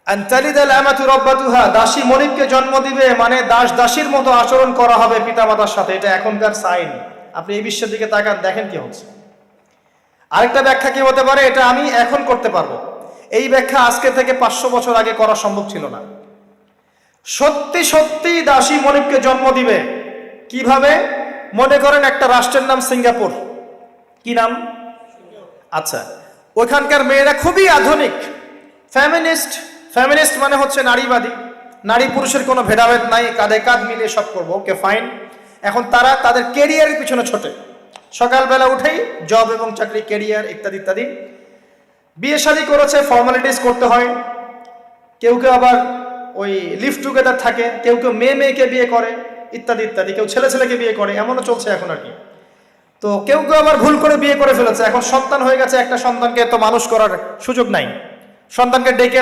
আন তালিদাল আমাতু রাব্বাতুহা, দাসী মনিবকে জন্ম দিবে মানে দাস দাসীর মতো আচরণ করা হবে পিতামাতার সাথে। এটা এখনকার সাইন। আপনি এই বিশ্বের দিকে তাকান, দেখেন কি হচ্ছে। আরেকটা ব্যাখ্যা কি হতে পারে, এটা আমি এখন করতে পারবো, এই ব্যাখ্যা আজকে থেকে 500 বছর আগে করা সম্ভব ছিল না। সত্যি সত্যি দাসী মনিবকে জন্ম দিবে। কিভাবে? মনে করেন একটা রাষ্ট্রের নাম সিঙ্গাপুর। কি নাম? আচ্ছা, ওখানকার মেয়েরা খুবই আধুনিক, ফ্যামিনিস্ট। ফ্যামিনিস্ট মানে হচ্ছে নারীবাদী, নারী পুরুষের কোনো ভেদাভেদ নাই, কাঁধে কাঁধ মিলিয়ে সব করবো, ওকে ফাইন। এখন তারা তাদের কেরিয়ারের পিছনে ছোটে, সকালবেলা উঠেই জব এবং চাকরি, কেরিয়ার ইত্যাদি ইত্যাদি। বিয়ে শাদী করেছে, ফর্মালিটিস করতে হয়। কেউ কেউ আবার ওই লিভ টুগেদার থাকে, কেউ কেউ মেয়ে মেয়েকে বিয়ে করে ইত্যাদি ইত্যাদি, কেউ ছেলে ছেলেকে বিয়ে করে, এমনও চলছে এখন আর কি। তো কেউ কেউ আবার ভুল করে বিয়ে করে ফেলেছে, এখন সন্তান হয়ে গেছে, একটা সন্তানকে তো মানুষ করার সুযোগ নাই, সন্তানকে ডেকে